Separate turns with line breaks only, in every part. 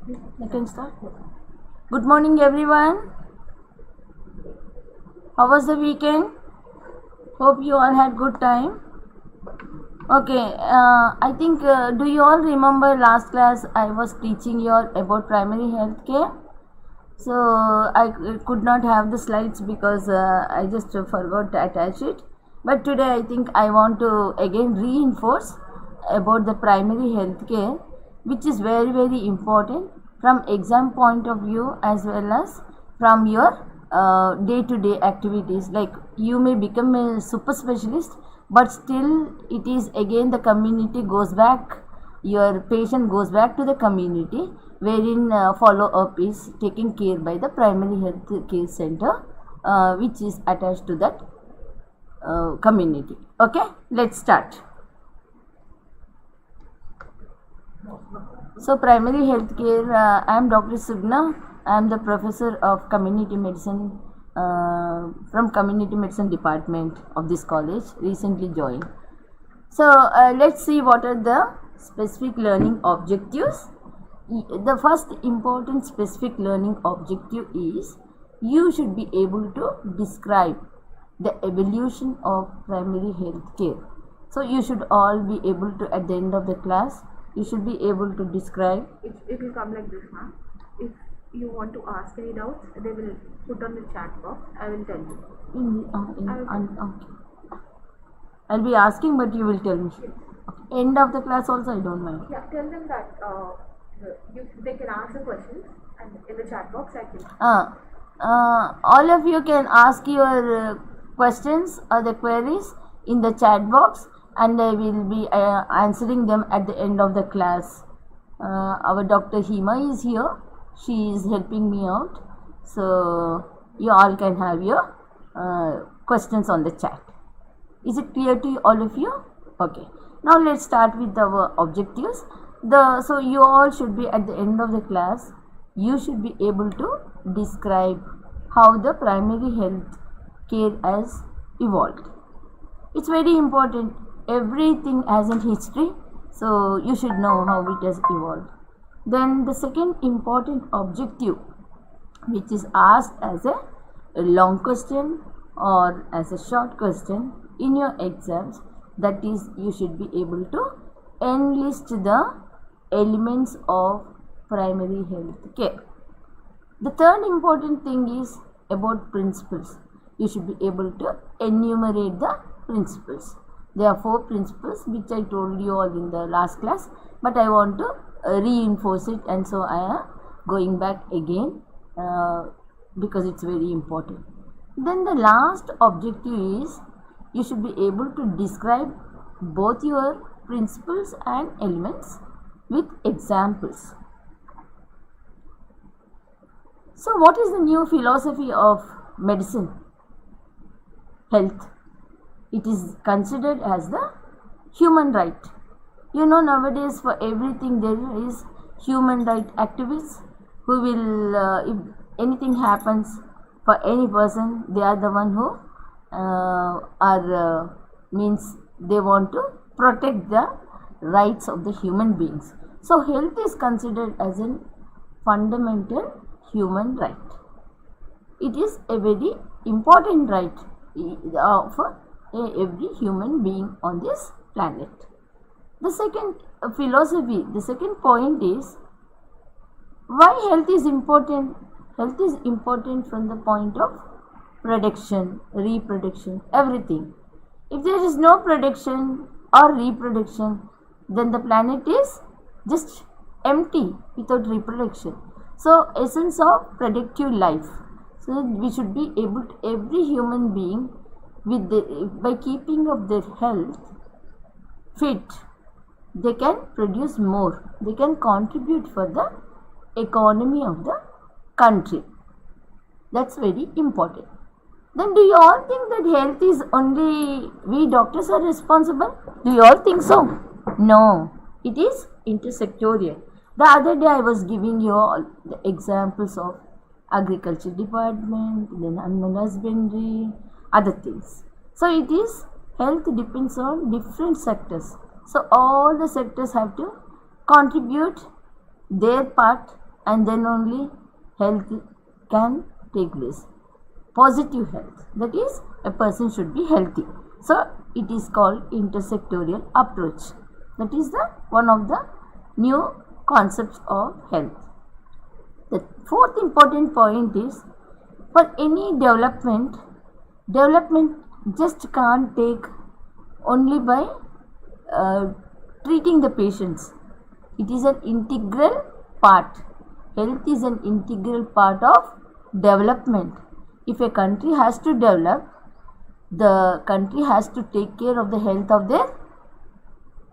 I can start. Good morning, everyone. How was the weekend? Hope you all had good time. Okay, I think, do you all remember last class I was teaching you all about primary health care? So I could not have the slides because I just forgot to attach it. But today I think I want to again reinforce about the primary health care, which is very important from exam point of view as well as from your day-to-day activities. Like you may become a super specialist, but still it is again the community goes back, your patient goes back to the community wherein follow up is taken care by the primary health care center which is attached to that community. Okay, let's start. So primary health care, I am Dr. Sugna. I am the professor of community medicine from community medicine department of this college, recently joined. So let's see what are the specific learning objectives. The first important specific learning objective is you should be able to describe the evolution of primary health care. So you should all be able to, at the end of the class, you should be able to describe.
It will come like this, ma'am. If you want to ask any doubts, they will put on the chat box. I will tell you.
Okay. I'll be asking, but you will tell me.
Yes.
Okay. End of the class also, I don't mind.
Yeah, tell them that they can ask the questions, and in the chat box I can.
All of you can ask your questions or the queries in the chat box, and I will be answering them at the end of the class. Our Dr. Hima is here. She is helping me out. So you all can have your questions on the chat. Is it clear to all of you? Okay. Now let's start with our objectives. So you all should be at the end of the class, you should be able to describe how the primary health care has evolved. It's very important. Everything has a history, so you should know how it has evolved. Then the second important objective, which is asked as a long question or as a short question in your exams, that is, you should be able to enlist the elements of primary health care. The third important thing is about principles. You should be able to enumerate the principles. There are 4 principles which I told you all in the last class, but I want to reinforce it, and so I am going back again because it's very important. Then the last objective is you should be able to describe both your principles and elements with examples. So what is the new philosophy of medicine? Health. It is considered as the human right. You know, nowadays for everything there is human right activists who will, if anything happens for any person, they are the one who means they want to protect the rights of the human beings. So health is considered as a fundamental human right. It is a very important right for every human being on this planet. The second philosophy, the second point is why health is important. Health is important from the point of production, reproduction, everything. If there is no production or reproduction, then the planet is just empty without reproduction. So essence of productive life. So we should be able to, every human being by keeping up their health fit, they can produce more, they can contribute for the economy of the country. That's very important. Then do you all think that health is only we doctors are responsible? Do you all think so? No, it is intersectorial. The other day I was giving you all the examples of agriculture department, then animal husbandry, other things. So it is, health depends on different sectors. So all the sectors have to contribute their part and then only health can take place. Positive health, that is, a person should be healthy. So it is called intersectorial approach. That is the one of the new concepts of health. The fourth important point is, for any development just can't take only by treating the patients. It is an integral part. Health is an integral part of development. If a country has to develop, the country has to take care of the health of their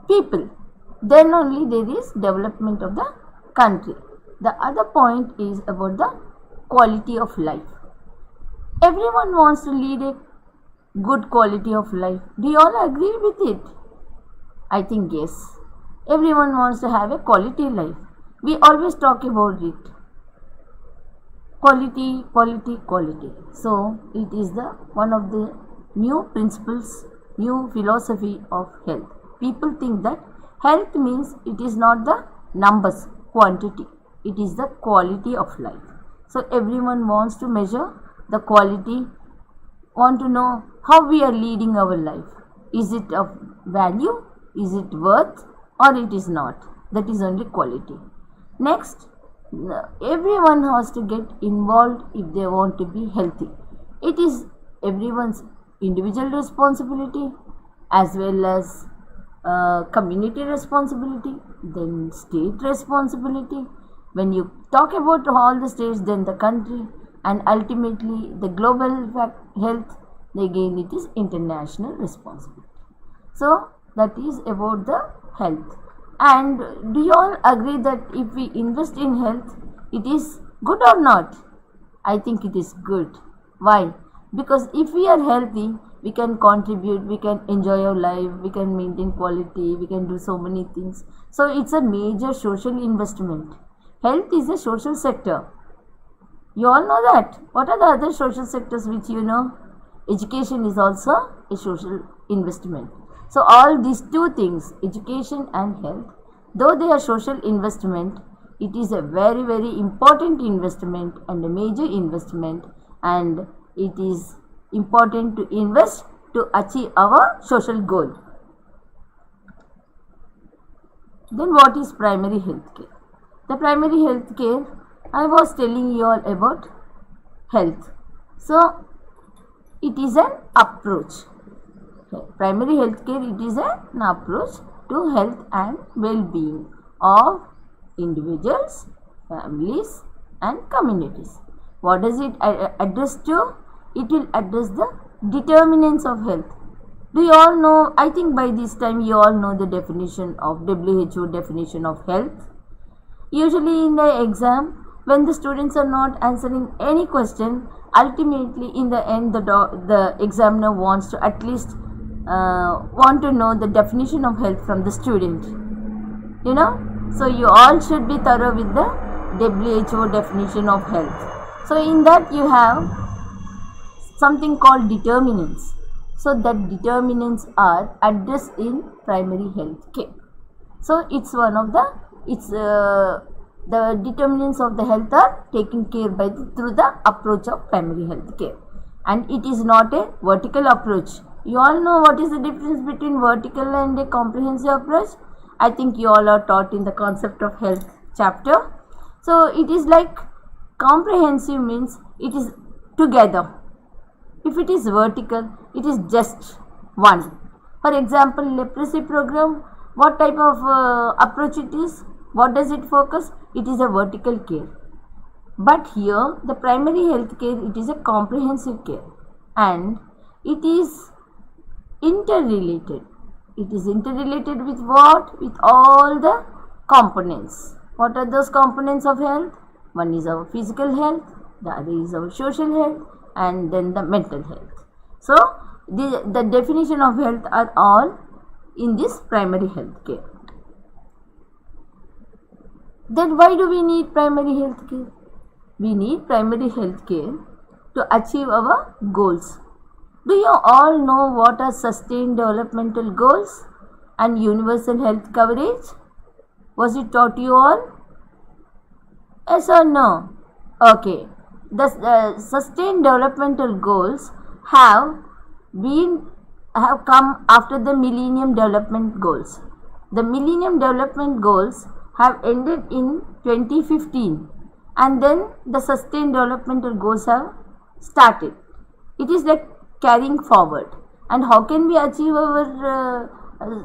people. Then only there is development of the country. The other point is about the quality of life. Everyone wants to lead a good quality of life. Do you all agree with it? I think yes. Everyone wants to have a quality life. We always talk about it. Quality, quality, quality. So it is the one of the new principles, new philosophy of health. People think that health means it is not the numbers, quantity. It is the quality of life. So everyone wants to measure the quality, want to know how we are leading our life. Is it of value? Is it worth? Or it is not? That is only quality. Next, everyone has to get involved if they want to be healthy. It is everyone's individual responsibility as well as community responsibility, then state responsibility. When you talk about all the states, then the country, and ultimately the global health, again it is international responsibility. So that is about the health. And do you all agree that if we invest in health, it is good or not? I think it is good. Why? Because if we are healthy, we can contribute, we can enjoy our life, we can maintain quality, we can do so many things. So it's a major social investment. Health is a social sector. You all know that. What are the other social sectors which you know? Education is also a social investment. So all these two things, education and health, though they are social investment, it is a very, very important investment and a major investment, and it is important to invest to achieve our social goal. Then what is primary health care? The primary health care, I was telling you all about health. So it is an approach. Primary health care, it is an approach to health and well-being of individuals, families and communities. What does it address to? It will address the determinants of health. Do you all know? I think by this time you all know the definition of WHO definition of health. Usually in the exam, when the students are not answering any question, ultimately in the end the examiner wants to at least want to know the definition of health from the student. You know? So you all should be thorough with the WHO definition of health. So in that you have something called determinants. So that determinants are addressed in primary health care. So it's one of the determinants of the health are taken care by through the approach of primary health care, and it is not a vertical approach. You all know what is the difference between vertical and a comprehensive approach. I think you all are taught in the concept of health chapter. So it is like comprehensive means it is together. If it is vertical, it is just one. For example, leprosy program, what type of approach it is? What does it focus? It is a vertical care. But here, the primary health care, it is a comprehensive care, and it is interrelated. It is interrelated with what? With all the components. What are those components of health? One is our physical health, the other is our social health, and then the mental health. So, the definition of health are all in this primary health care. Then why do we need primary health care? We need primary health care to achieve our goals. Do you all know what are sustained developmental goals and universal health coverage? Was it taught you all? Yes or no? Okay. The sustained developmental goals have been have come after the Millennium Development Goals. The Millennium Development Goals have ended in 2015, and then the sustained developmental goals have started. It is like carrying forward. And how can we achieve our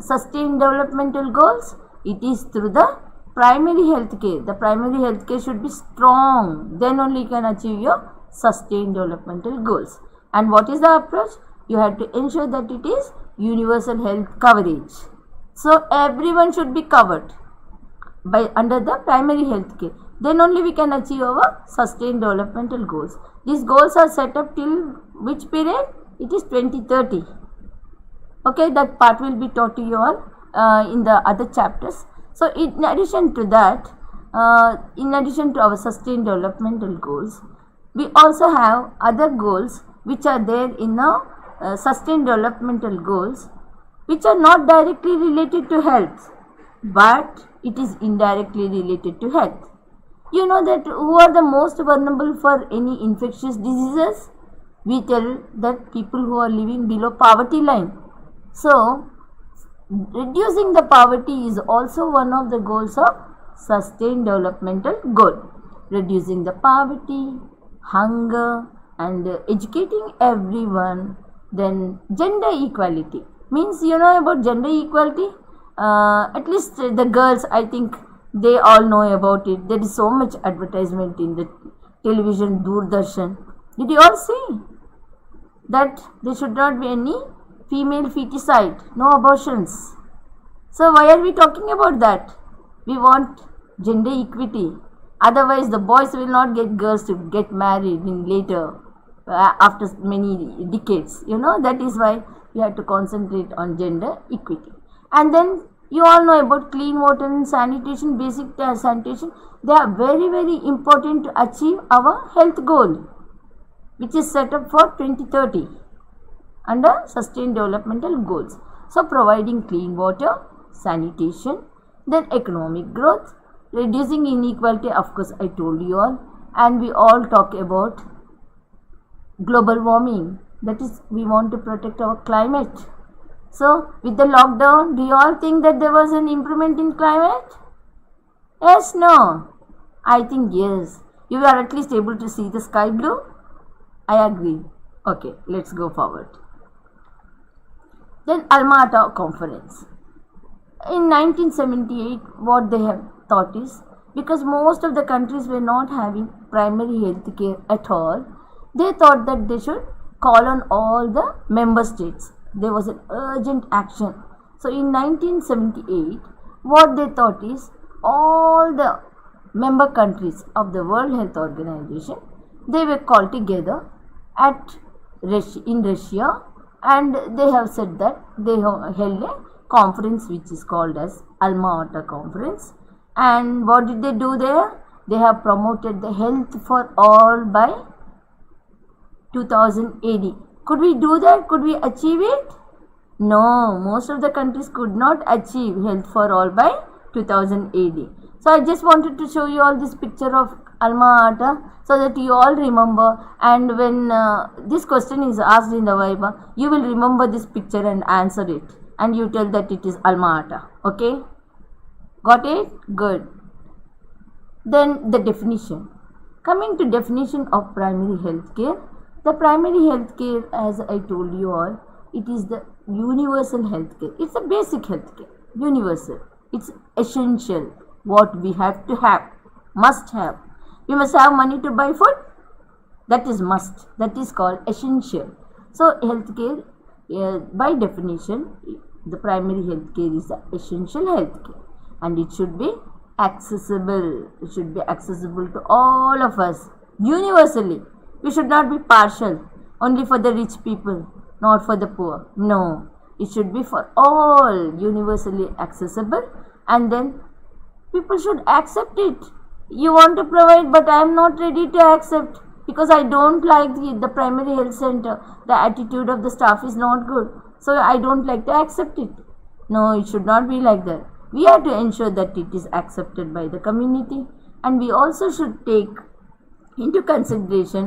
sustained developmental goals? It is through the primary health care. The primary health care should be strong. Then only you can achieve your sustained developmental goals. And what is the approach? You have to ensure that it is universal health coverage. So everyone should be covered by under the primary health care. Then only we can achieve our sustained developmental goals. These goals are set up till which period? It is 2030. Okay, that part will be taught to you all in the other chapters. So in addition to that, in addition to our sustained developmental goals, we also have other goals which are there in the sustained developmental goals, which are not directly related to health, but it is indirectly related to health. You know that who are the most vulnerable for any infectious diseases? We tell that people who are living below poverty line. So, reducing the poverty is also one of the goals of sustained developmental goal. Reducing the poverty, hunger, and educating everyone. Then gender equality means, you know about gender equality. At least the girls, I think they all know about it. There is so much advertisement in the television, Doordarshan. Did you all see that there should not be any female feticide, no abortions? So why are we talking about that? We want gender equity. Otherwise, the boys will not get girls to get married in later, after many decades. You know, that is why we have to concentrate on gender equity. And then you all know about clean water and sanitation, basic sanitation. They are very, very important to achieve our health goal, which is set up for 2030 under sustained developmental goals. So providing clean water, sanitation, then economic growth, reducing inequality, of course I told you all, and we all talk about global warming, that is we want to protect our climate. So with the lockdown, do you all think that there was an improvement in climate? Yes, no? I think yes. You are at least able to see the sky blue? I agree. Okay, let's go forward. Then Alma-Ata Conference. In 1978, what they have thought is, because most of the countries were not having primary health care at all, they thought that they should call on all the member states. There was an urgent action. So in 1978, what they thought is, all the member countries of the World Health Organization, they were called together in Russia, and they have said that they have held a conference which is called as Alma-Ata Conference. And what did they do there? They have promoted the health for all by 2000 AD. Could we do that? Could we achieve it? No, most of the countries could not achieve health for all by 2000 AD. So I just wanted to show you all this picture of Alma-Ata so that you all remember, and when this question is asked in the Viva, you will remember this picture and answer it, and you tell that it is Alma-Ata. Okay? Got it? Good. Then the definition. Coming to definition of primary health care. The primary health care, as I told you all, it is the universal health care. It's a basic health care. Universal. It's essential. What we have to have. Must have. We must have money to buy food. That is must. That is called essential. So health care, by definition, the primary health care is the essential health care. And it should be accessible. It should be accessible to all of us. Universally. We should not be partial, only for the rich people, not for the poor. No, it should be for all, universally accessible, and then people should accept it. You want to provide, but I am not ready to accept because I don't like the primary health center. The attitude of the staff is not good, so I don't like to accept it. No, it should not be like that. We have to ensure that it is accepted by the community, and we also should take into consideration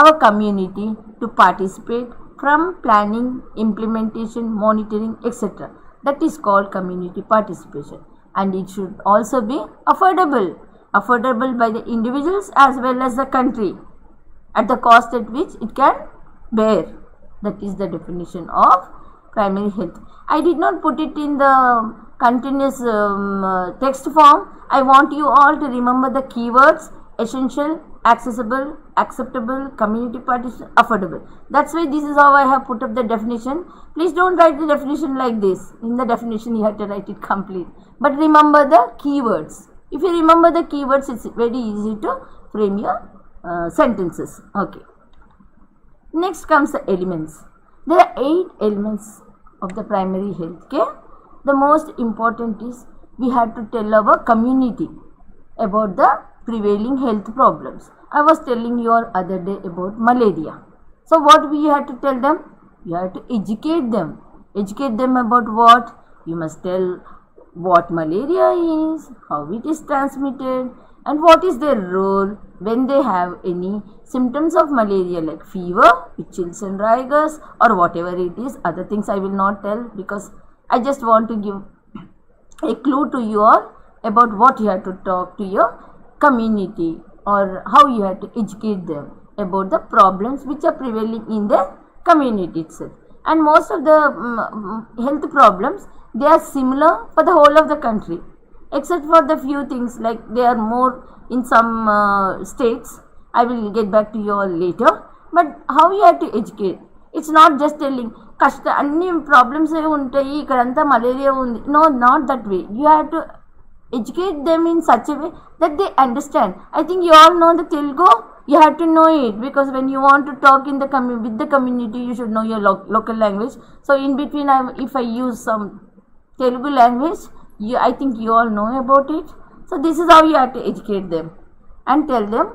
our community to participate from planning, implementation, monitoring, etc. That is called community participation, and it should also be affordable by the individuals as well as the country at the cost at which it can bear. That is the definition of primary health. I did not put it in the continuous text form. I want you all to remember the keywords: essential, accessible, acceptable, community participation, affordable. That's why this is how I have put up the definition. Please don't write the definition like this. In the definition you have to write it complete. But remember the keywords. If you remember the keywords, it's very easy to frame your sentences. Okay. Next comes the elements. There are 8 elements of the primary health care. The most important is we have to tell our community about the prevailing health problems. I was telling you all other day about malaria. So what we have to tell them? You have to educate them. Educate them about what? You must tell what malaria is, how it is transmitted, and what is their role when they have any symptoms of malaria like fever, with chills and rigors, or whatever it is. Other things I will not tell because I just want to give a clue to you all about what you have to talk to your community or how you have to educate them about the problems which are prevailing in the community itself. And most of the health problems, they are similar for the whole of the country, except for the few things like they are more in some states. I will get back to you all later. But how you have to educate? It's not just telling అన్ని problems ఉంటాయి ఇక్కడంతా malaria ఉంది. No, not that way. You have to educate them in such a way that they understand. I think you all know the Telugu. You have to know it because when you want to talk in the with the community, you should know your local language. So in between, if I use some Telugu language, I think you all know about it. So this is how you have to educate them and tell them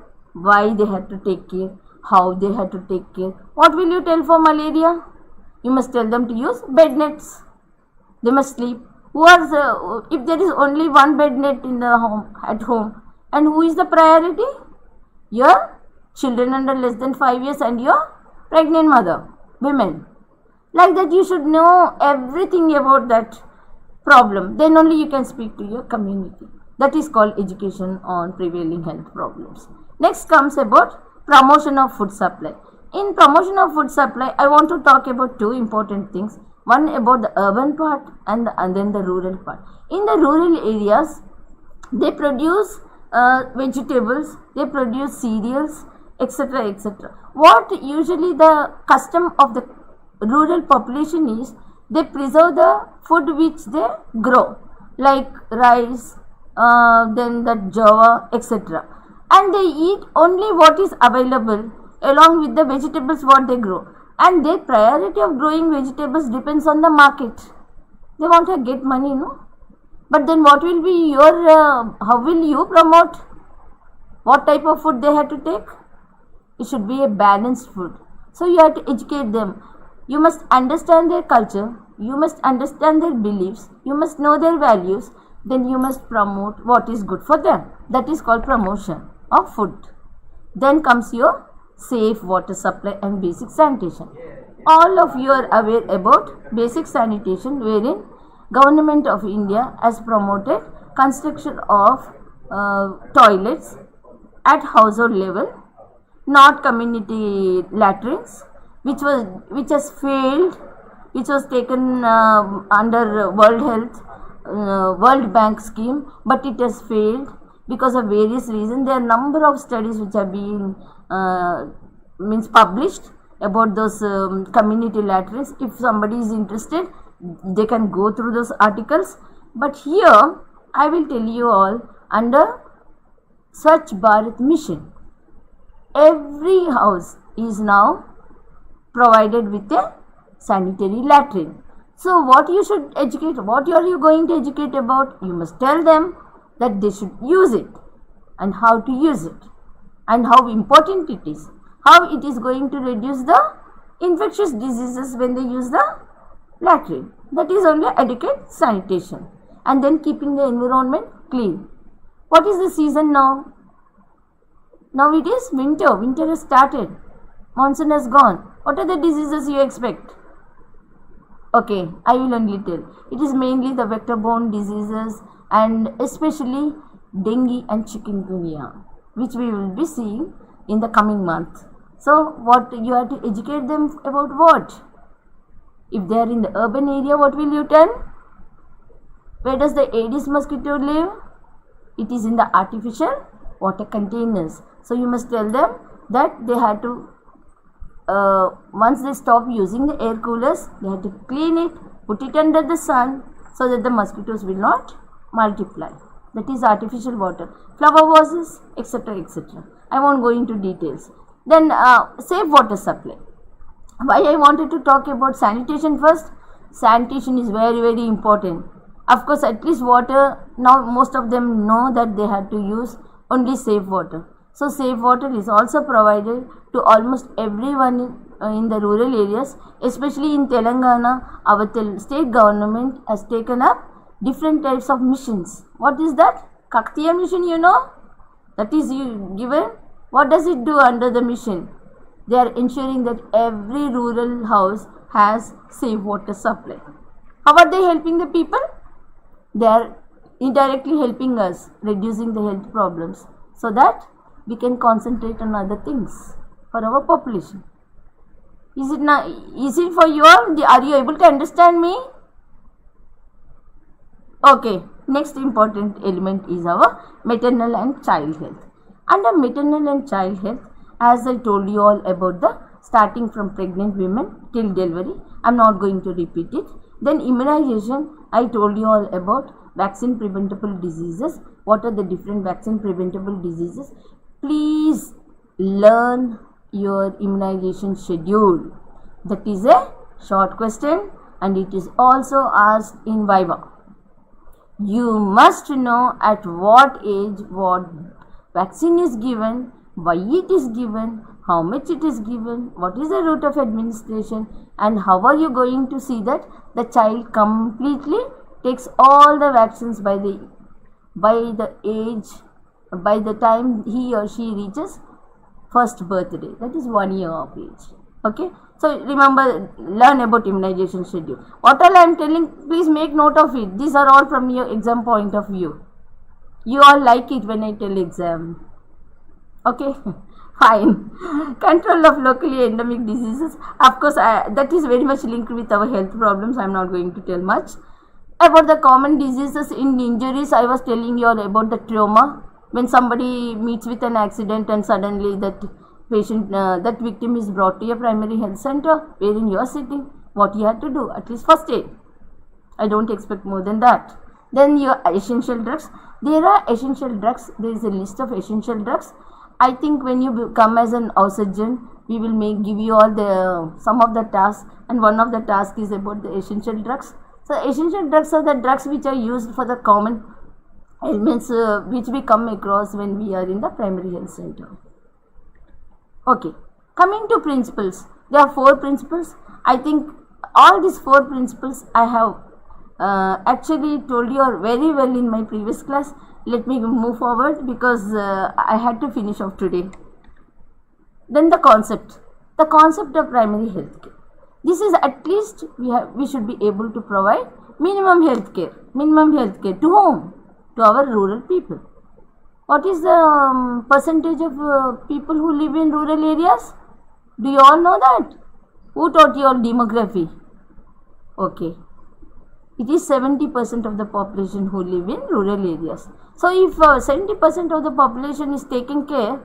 why they have to take care, how they have to take care. What will you tell for malaria? You must tell them to use bed nets. They must sleep. If there is only one bed net in the at home, and who is the priority? Your children under less than 5 years and your pregnant mother, women. Like that, you should know everything about that problem. Then only you can speak to your community. That is called education on prevailing health problems. Next comes about promotion of food supply. In promotion of food supply, I want to talk about 2 important things. One about the urban part and then the rural part. In the rural areas, they produce vegetables, they produce cereals, etc., etc. What usually the custom of the rural population is, they preserve the food which they grow, like rice, then that java, etc. And they eat only what is available along with the vegetables what they grow. And their priority of growing vegetables depends on the market. They want to get money, no? But then what will be your, how will you promote? What type of food they have to take? It should be a balanced food. So you have to educate them. You must understand their culture. You must understand their beliefs. You must know their values. Then you must promote what is good for them. That is called promotion of food. Then comes your safe water supply and basic sanitation. All of you are aware about basic sanitation, wherein Government of India has promoted construction of toilets at household level, not community latrines, which has failed, which was taken under World Bank scheme, but it has failed because of various reasons. There are number of studies which are being published about those community latrines. If somebody is interested, they can go through those articles. But here I will tell you all, under Swachh Bharat mission, every house is now provided with a sanitary latrine. So what you should educate, what are you going to educate about? You must tell them that they should use it and how to use it and how important it is, how it is going to reduce the infectious diseases when they use the latrine. That is only adequate sanitation, and then keeping the environment clean. What is the season now? Now it is winter. Winter has started. Monsoon has gone. What are the diseases you expect? Okay, I will only tell. It is mainly the vector-borne diseases and especially dengue and chikungunya, which we will be seeing in the coming month. So, what you have to educate them about what? If they are in the urban area, what will you tell? Where does the Aedes mosquito live? It is in the artificial water containers. So, you must tell them that they have to once they stop using the air coolers, they have to clean it, put it under the sun so that the mosquitoes will not multiply. That is artificial water. Flower vases, etc. etc. I won't go into details. Then safe water supply. Why I wanted to talk about sanitation first? Sanitation is very, very important. Of course, at least water, now most of them know that they have to use only safe water. So safe water is also provided to almost everyone in the rural areas, especially in Telangana. Our state government has taken up different types of missions. What is that? Kaktiya mission, you know? That is given. What does it do under the mission? They are ensuring that every rural house has safe water supply. How are they helping the people? They are indirectly helping us, reducing the health problems so that we can concentrate on other things for our population. Is it not easy for you all? Are you able to understand me? Okay, next important element is our maternal and child health. Under maternal and child health, as I told you all about the starting from pregnant women till delivery, I am not going to repeat it. Then immunization, I told you all about vaccine preventable diseases. What are the different vaccine preventable diseases? Please learn your immunization schedule. That is a short question and it is also asked in Viva. You must know at what age what vaccine is given, why it is given, how much it is given, what is the route of administration, and how are you going to see that the child completely takes all the vaccines by the time he or she reaches first birthday, that is 1 year of age. Okay, so remember, learn about immunization schedule. What all I am telling, please make note of it. These are all from your exam point of view. You all like it when I tell exam. Okay, fine. Control of locally endemic diseases. Of course, that is very much linked with our health problems. I am not going to tell much. About the common diseases in injuries, I was telling you all about the trauma. When somebody meets with an accident and suddenly that that victim is brought to your primary health center wherein you are sitting, what you have to do? At least first aid. I don't expect more than that. Then your essential drugs. There are essential drugs. There is a list of essential drugs. I think when you come as an house surgeon, we will give you all some of the tasks, and one of the tasks is about the essential drugs. So essential drugs are the drugs which are used for the common ailments which we come across when we are in the primary health center. Okay, coming to principles, there are 4 principles. I think all these 4 principles I have actually told you very well in my previous class. Let me move forward because I had to finish off today. Then the concept of primary health care. This is at least we should be able to provide minimum health care. To whom? To our rural people. What is the percentage of people who live in rural areas? Do you all know that? Who taught you all demography? Okay. It is 70% of the population who live in rural areas. So if 70% of the population is taken care,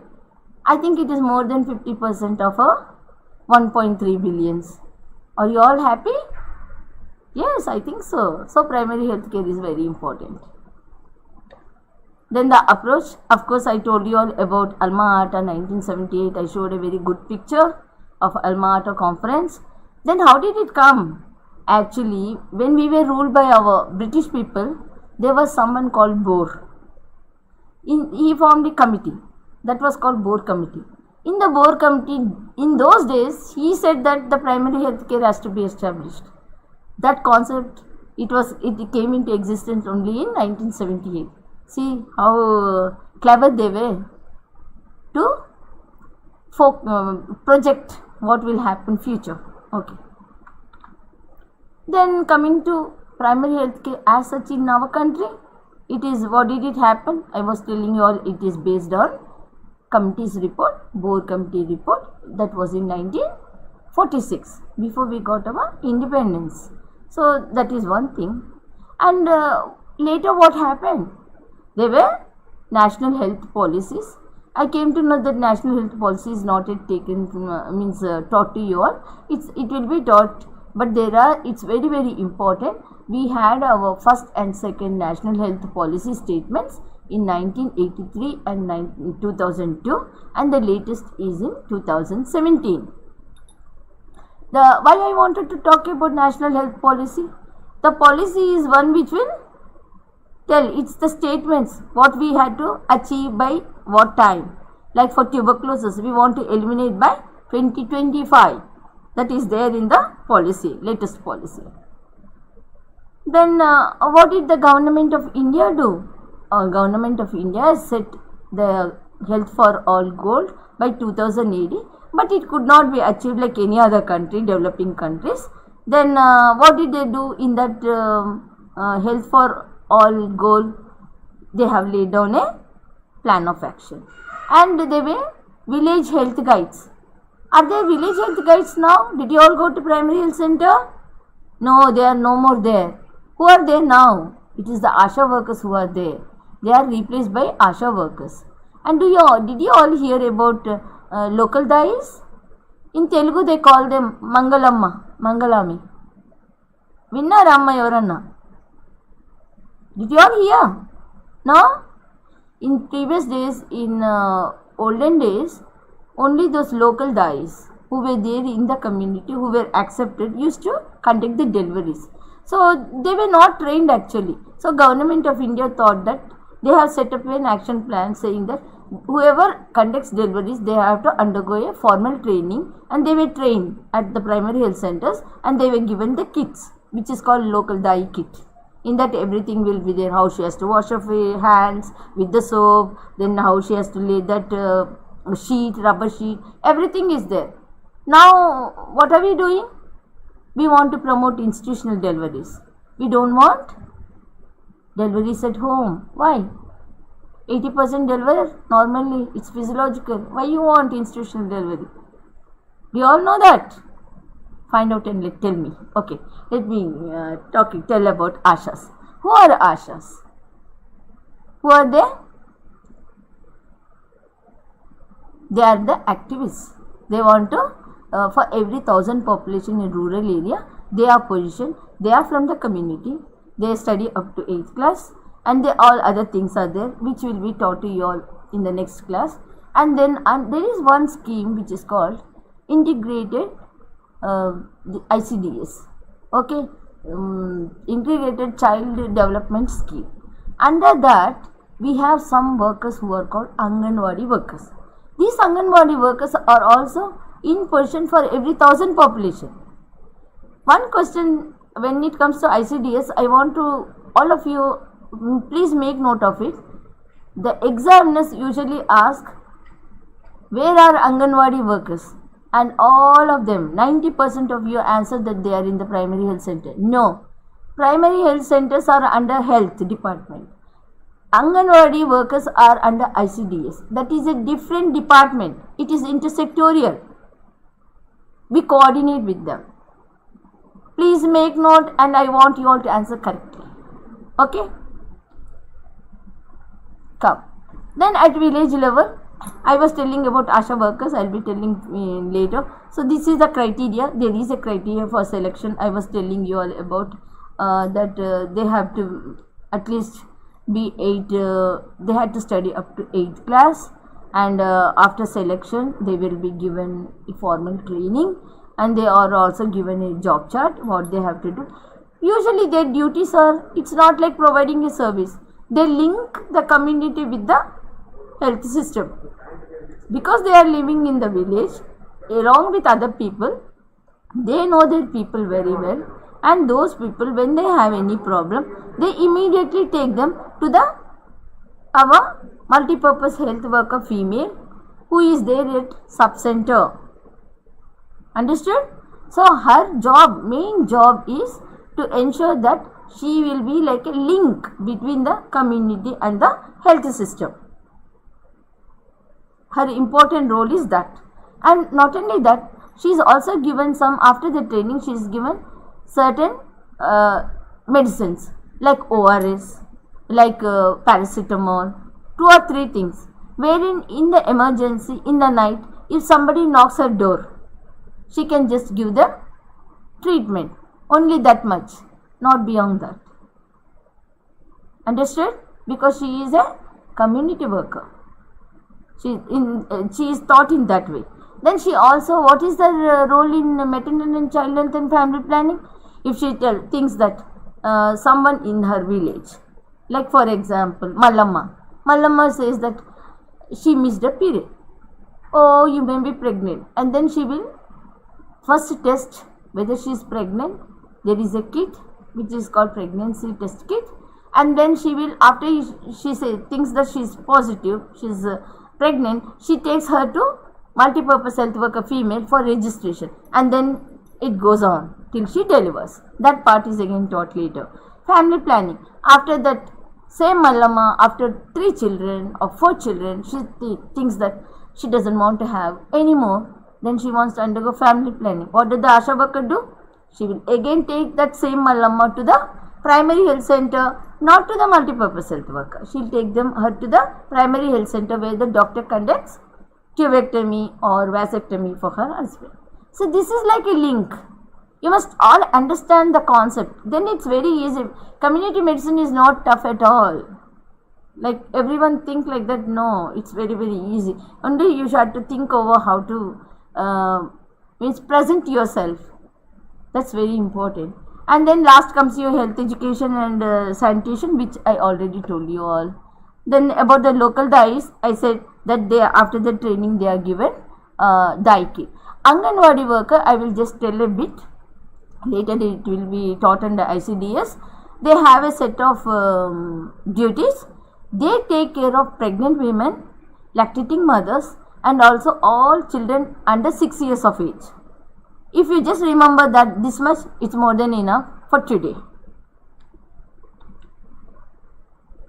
I think it is more than 50% of 1.3 billions. Are you all happy? Yes, I think so. So primary health care is very important. Then the approach, of course I told you all about Alma Ata 1978. I showed a very good picture of Alma Ata conference. Then how did it come? Actually, when we were ruled by our British people, there was someone called Boer. He formed a committee that was called Boer Committee. In the Boer Committee, in those days, he said that the primary health care has to be established. That concept, it came into existence only in 1978. See how clever they were to project what will happen future. Okay. Then coming to primary health care as such in our country, it is, what did it happen? I was telling you all, it is based on committee's report, Boer committee report, that was in 1946, before we got our independence. So that is one thing. And later what happened? There were national health policies. I came to know that national health policy is not yet taken, taught to you all. It will be taught, but it's very, very important. We had our first and second national health policy statements in 1983 and 2002, and the latest is in 2017. Why I wanted to talk about national health policy? The policy is one which will tell, it's the statements what we had to achieve by what time. Like for tuberculosis, we want to eliminate by 2025. That is there in the policy, latest policy. Then what did the government of India do? Government of India has set the health for all goal by 2000 AD, but it could not be achieved like any other country, developing countries. Then what did they do in that health for all goal? They have laid down a plan of action, and they were village health guides. Are there village health guides now? Did you all go to primary health center? No, they are no more there. Who are there now? It is the ASHA workers who are there. They are replaced by ASHA workers. And did you all hear about local dais? In Telugu they call them Mangalami. Vinnara amma evaranna? Did you all hear? No? In previous days, in olden days, only those local dais who were there in the community, who were accepted, used to conduct the deliveries. So they were not trained actually. So government of India thought that they have set up an action plan saying that whoever conducts deliveries, they have to undergo a formal training, and they were trained at the primary health centers, and they were given the kits which is called local dai kit. In that everything will be there, how she has to wash her hands with the soap, then how she has to lay that rubber sheet, everything is there. Now what are we doing? We want to promote institutional deliveries. We don't want deliveries at home. Why? 80% delivery, normally it's physiological. Why you want institutional delivery? We all know that. Find out and tell me. Okay, let me tell about ASHAs. Who are ASHAs? Who are they? They are the activists. They want to, for every 1,000 population in rural area, they are positioned. They are from the community. They study up to 8th class, and all other things are there, which will be taught to you all in the next class. And then there is one scheme which is called integrated ICDS. Okay, integrated child development scheme. Under that, we have some workers who are called Anganwadi workers. These Anganwadi workers are also in position for every 1,000 population. One question when it comes to ICDS, I want to, all of you, please make note of it. The examiners usually ask, where are Anganwadi workers? And all of them, 90% of you answer that they are in the primary health center. No, primary health centers are under health department. Anganwadi workers are under ICDS. That is a different department. It is intersectorial. We coordinate with them. Please make note, and I want you all to answer correctly. Okay? Come. Then at village level, I was telling about ASHA workers. I will be telling later. So this is the criteria. There is a criteria for selection. I was telling you all about that they have to at least be 8. They had to study up to 8th class, and after selection they will be given a formal training, and they are also given a job chart what they have to do. Usually their duties are, it's not like providing a service. They link the community with the health system, because they are living in the village along with other people. They know their people very well, and those people, when they have any problem, they immediately take them to our multipurpose health worker female, who is there at sub-center. Understood? So her main job is to ensure that she will be like a link between the community and the health system. Her important role is that. And not only that, she is also given some, after the training, she is given certain medicines like ORS, like paracetamol, 2 or 3 things, wherein in the emergency, in the night, if somebody knocks her door, she can just give them treatment. Only that much, not beyond that. Understood? Because she is a community worker. She is taught in that way. Then she also, what is the role in maternal and child health and family planning? If she thinks that someone in her village, like for example, Mallamma says that she missed a period. Oh, you may be pregnant. And then she will first test whether she is pregnant. There is a kit which is called pregnancy test kit. And then she will, after she thinks that she is positive, she is pregnant, she takes her to multipurpose health worker female for registration, and then it goes on till she delivers. That part is again taught later. Family planning. After that, same Mallamma, after 3 children or 4 children, she thinks that she doesn't want to have any more. Then she wants to undergo family planning. What did the Asha worker do? She will again take that same Mallamma to the primary health center, not to the multipurpose health worker. She will take her to the primary health center where the doctor conducts tubectomy or vasectomy for her husband. So this is like a link. You must all understand the concept. Then it's very easy. Community medicine is not tough at all. Like everyone think like that. No, it's very, very easy. Only you have to think over how to present yourself. That's very important. And then last comes your health education and sanitation, which I already told you all. Then about the local dyes, I said that after the training they are given dye kit. Anganwadi worker, I will just tell a bit. Later it will be taught under ICDS. They have a set of duties. They take care of pregnant women, lactating mothers, and also all children under 6 years of age. If you just remember that this much, it's more than enough for today.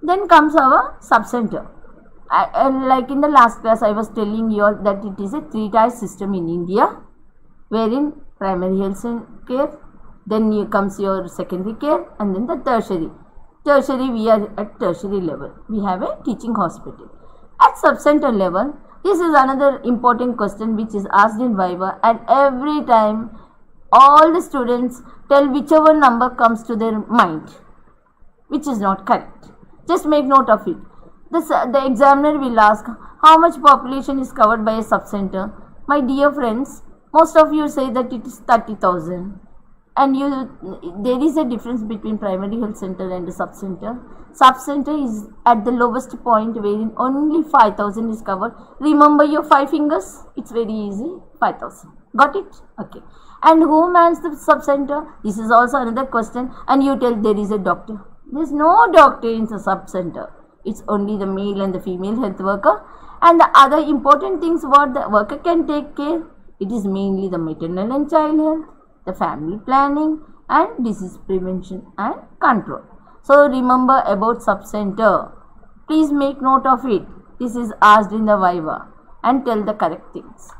Then comes our sub-center. Like in the last class, I was telling you all that it is a 3-tier system in India, wherein primary health care, then comes your secondary care, and then the tertiary. Tertiary, we are at tertiary level. We have a teaching hospital. At sub-center level, this is another important question which is asked in Viva, and every time all the students tell whichever number comes to their mind, which is not correct. Just make note of it. The examiner will ask, how much population is covered by a sub-center? My dear friends, most of you say that it is 30,000. And there is a difference between primary health center and the sub-center. Sub-center is at the lowest point wherein only 5,000 is covered. Remember your 5 fingers? It's very easy. 5,000. Got it? Okay. And who mans the sub-center? This is also another question. And you tell there is a doctor. There is no doctor in the sub-center. It's only the male and the female health worker. And the other important things what the worker can take care, it is mainly the maternal and child health, the family planning, and disease prevention and control. So remember about sub-center. Please make note of it. This is asked in the Viva, and tell the correct things.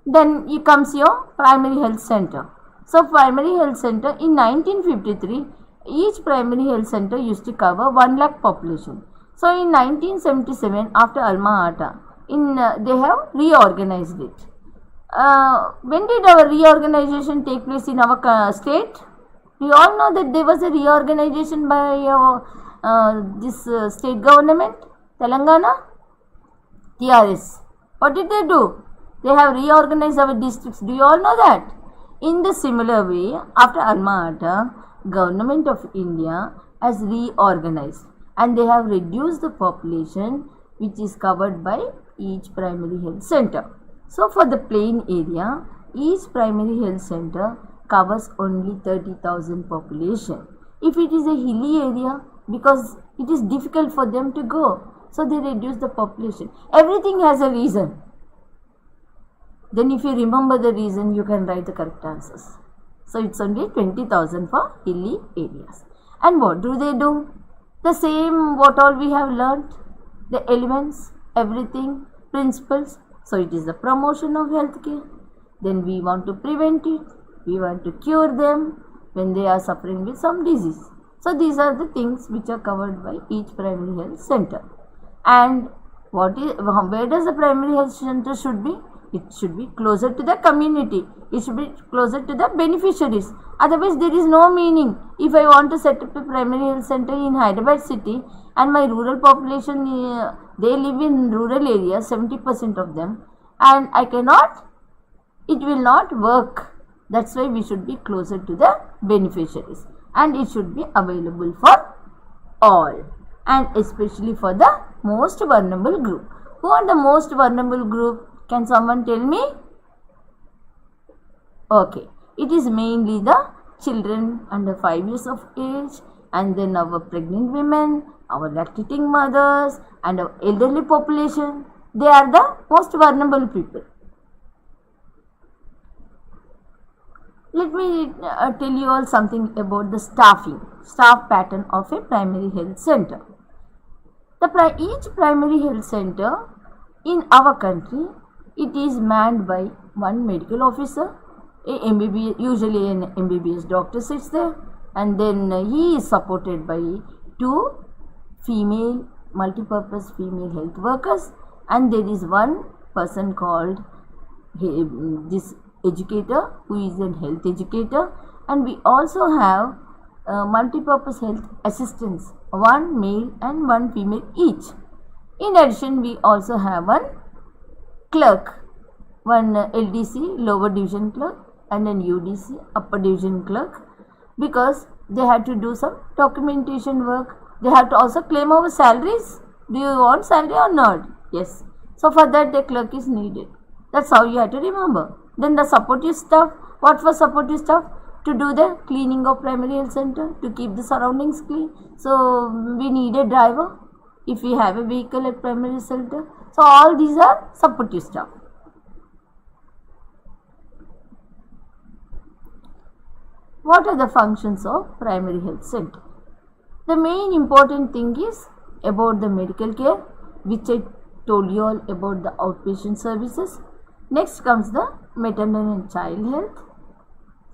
Then here comes your primary health center. So primary health center in 1953, each primary health center used to cover 1 lakh population. So in 1977, after Alma Ata, they have reorganized it. When did our reorganization take place in our state? We all know that there was a reorganization by this state government, Telangana, TRS. What did they do? They have reorganized our districts. Do you all know that? In the similar way, after Alma Ata, Government of India has reorganized, and they have reduced the population which is covered by each primary health center. So for the plain area, each primary health center covers only 30,000 population. If it is a hilly area, because it is difficult for them to go, so they reduce the population. Everything has a reason. Then if you remember the reason, you can write the correct answers. So it's only 20,000 for hilly areas. And what do they do? The same what all we have learnt, the elements, everything, principles. So it is the promotion of healthcare. Then we want to prevent it. We want to cure them when they are suffering with some disease. So these are the things which are covered by each primary health center. And where does the primary health center should be? It should be closer to the community. It should be closer to the beneficiaries. Otherwise, there is no meaning. If I want to set up a primary health center in Hyderabad city and my rural population, they live in rural areas, 70% of them, and I cannot, it will not work. That's why we should be closer to the beneficiaries. And it should be available for all. And especially for the most vulnerable group. Who are the most vulnerable group? Can someone tell me? Okay. It is mainly the children under 5 years of age, and then our pregnant women, our lactating mothers, and our elderly population. They are the most vulnerable people. Let me tell you all something about the staff pattern of a primary health center. Each primary health center in our country, it is manned by one medical officer, usually an MBBS doctor sits there, and then he is supported by 2 female multi-purpose female health workers, and there is one person called this educator who is a health educator, and we also have multi-purpose health assistants, 1 male and 1 female each. In addition, we also have one clerk, one LDC lower division clerk and an UDC upper division clerk, because they had to do some documentation work. They have to also claim our salaries. Do you want salary or not? Yes. So for that the clerk is needed. That's how you have to remember. Then the supportive staff. What for supportive staff? To do the cleaning of primary health center, to keep the surroundings clean. So we need a driver if we have a vehicle at primary health center. So all these are supportive staff. What are the functions of primary health center? The main important thing is about the medical care, which I told you all about the outpatient services. Next comes the maternal and child health,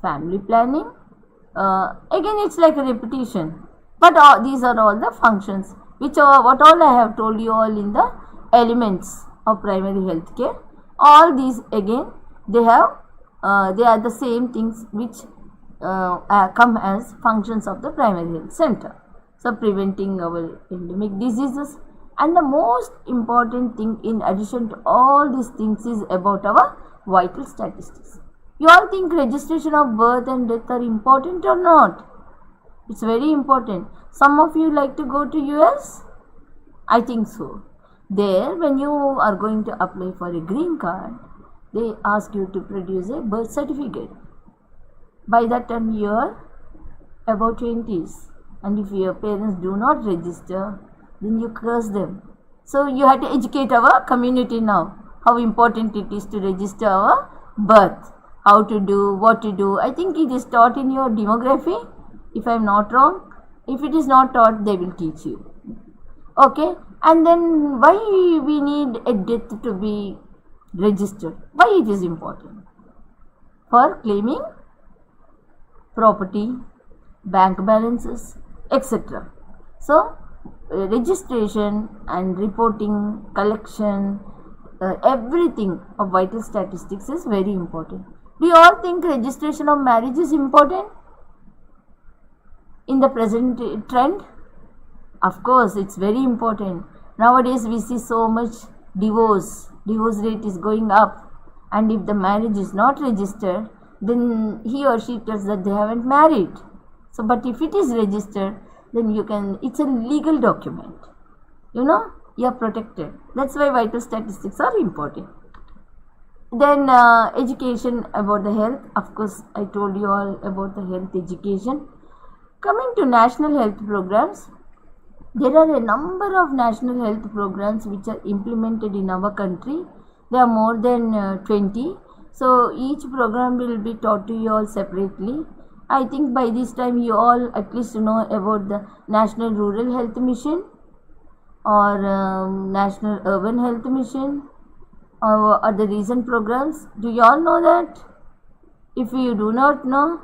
family planning. Again, it's like a repetition, but these are all the functions which are what all I have told you all in the elements of primary health care. All these again they are the same things which come as functions of the primary health center. So preventing our endemic diseases, and the most important thing in addition to all these things is about our vital statistics. You all think registration of birth and death are important or not? It's very important. Some of you like to go to US? I think so. There, when you are going to apply for a green card, they ask you to produce a birth certificate. By that time you are about 20s, and if your parents do not register, then you curse them. So you have to educate our community now how important it is to register our birth, how to do, what to do. I think it is taught in your demography, if I am not wrong. If it is not taught, they will teach you. Okay, and then why we need a death to be registered? Why it is important? For claiming property, bank balances, etc. So registration and reporting, collection, everything of vital statistics is very important. Do you all think registration of marriage is important in the present trend? Of course, it's very important. Nowadays we see so much divorce rate is going up, and if the marriage is not registered, then he or she tells that they haven't married. So but if it is registered, then you can, it's a legal document, you are protected. That's why vital statistics are important. Then education about the health. Of course, I told you all about the health education. Coming to national health programs, there are a number of national health programs which are implemented in our country. There are more than 20, So each program will be taught to you all separately. I think by this time you all at least know about the National Rural Health Mission or National Urban Health Mission or the recent programs. Do you all know that? If you do not know,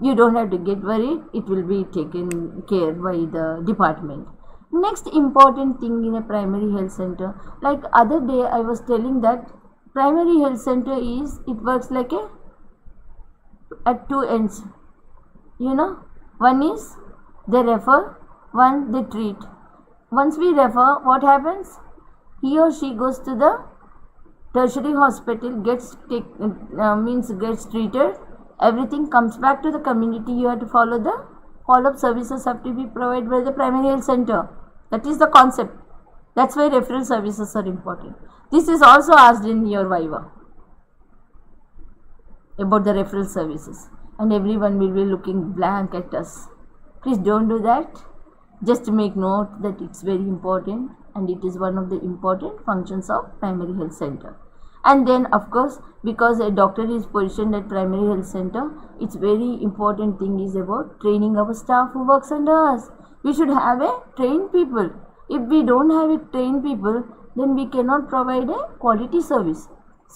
you don't have to get worried. It will be taken care by the department. Next important thing in a primary health center, like other day I was telling that primary health center is, it works like a at two ends. One is they refer, one they treat. Once we refer, what happens? He or she goes to the tertiary hospital, gets treated. Everything comes back to the community. You have to follow the follow-up services have to be provided by the primary health center. That is the concept. That's why referral services are important. This is also asked in your Viva about the referral services, and everyone will be looking blank at us. Please don't do that. Just make note that it's very important, and it is one of the important functions of primary health center. And then of course, because a doctor is positioned at primary health center, it's very important thing is about training our staff who works under us. We should have a trained people. If we don't have a trained people, then we cannot provide a quality service.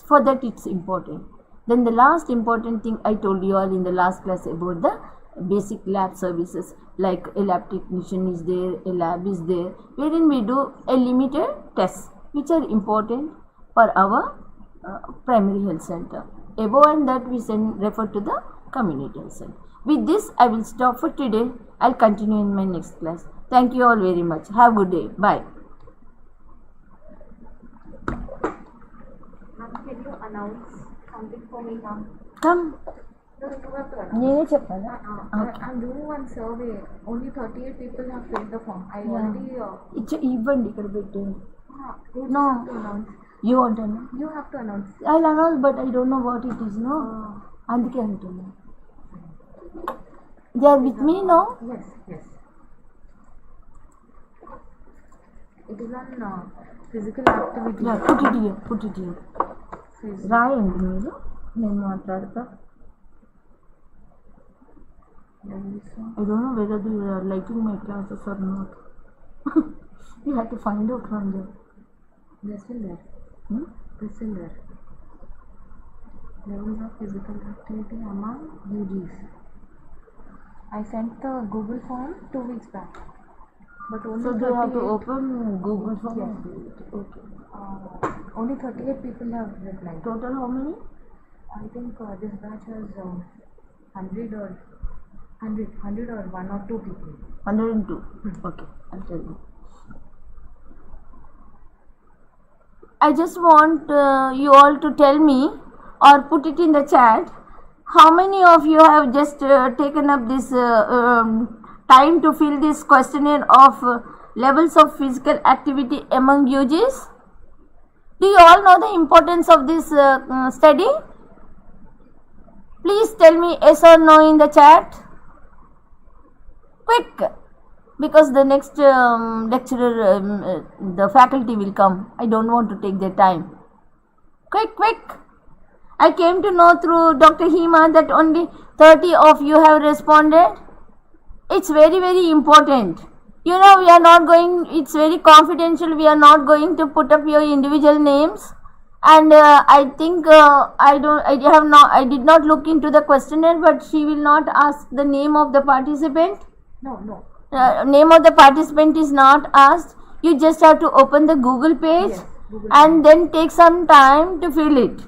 For that it's important. Then the last important thing I told you all in the last class about the basic lab services, like a lab technician is there, a lab is there, wherein we do a limited tests which are important for our primary health center. Above and that we refer to the community health center. With this I will stop for today. I'll continue in my next class. Thank you all very much. Have a good day. Bye.
Ma'am, can you announce something for me now?
Come.
No, you have to announce.
నేనే చెప్పాలా?
I'm doing one survey. Only 38 people have filled the form. I already.
ఇవ్వండి ఇక్కడ పెట్టండి.
You
No.
have to announce.
You want to know?
You have to announce.
I'll announce, but I don't know what it is, no? అందుకే అంటున్నా. They are with me now?
Yes, yes. It is on physical activity.
Yeah, put it here, put it here. రాయండి మీరు, నేను మాట్లాడతా. I don't know whether they are liking my classes or not. We have to find out from them.
They're still there.
Hmm?
They're still there. Levels of physical activity among UGs. I sent the Google form 2 weeks back. But only
So they have to
38
open Google form.
Yes.
Okay.
Only 38 people have replied.
Total how many?
I think this batch has 100 or 1 or 2 people.
102. Okay, I'll tell you. I just want you all to tell me or put it in the chat. How many of you have just taken up this time to fill this questionnaire of levels of physical activity among UGs? Do you all know the importance of this study? Please tell me yes or no in the chat. Quick, because the next lecturer, the faculty will come. I don't want to take their time. Quick, quick. I came to know through Dr. Hema that only 30 of you have responded. It's very, very important. You know, we are not going, it's very confidential. We are not going to put up your individual names. And I think I did not look into the questionnaire, but she will not ask the name of the participant.
No.
Name of the participant is not asked. You just have to open the Google page.
Yes, Google
and then take some time to fill it.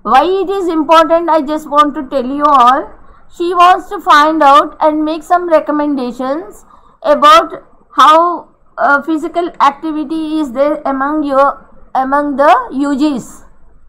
Why it is important, I just want to tell you all. She wants to find out and make some recommendations about how physical activity is there among the UGs,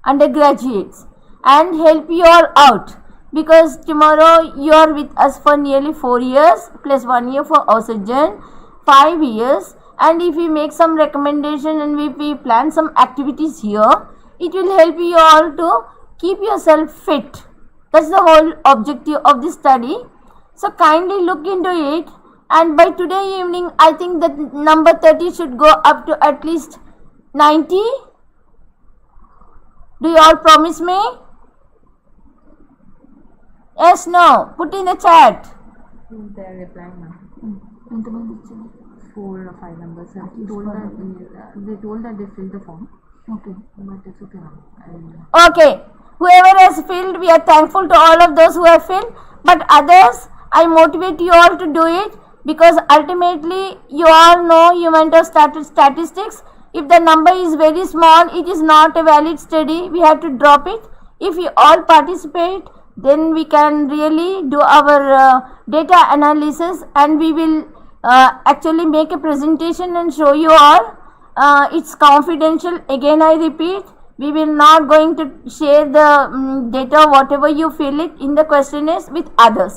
undergraduates, and help you all out, because tomorrow you are with us for nearly 4 years plus 1 year for oxygen, 5 years, and if we make some recommendation and if we plan some activities here, it will help you all to keep yourself fit. That's the whole objective of this study. So kindly look into it, and by today evening I think that number 30 should go up to at least 90. Do you all promise me? Yes, no. Put in the chat.
They are replying now.
ఎంతమంది ఇచ్చారు?
4 or 5 numbers have told that they told that they filled the form,
Okay.
but it's okay now.
Okay. Whoever has filled, we are thankful to all of those who have filled. But others, I motivate you all to do it, because ultimately you all know you went to statistics. If the number is very small, it is not a valid study. We have to drop it. If you all participate, then we can really do our data analysis, and we will actually make a presentation and show you all. It's confidential. Again, I repeat, we will not going to share the data, whatever you fill it in the questionnaires, with others.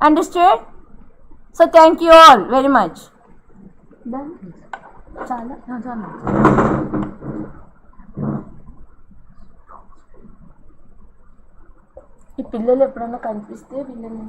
Understood? So thank you all very much.
Done?
Chala.
No, Chala.
ఈ పిల్లలు ఎప్పుడైనా కనిపిస్తే వీళ్ళని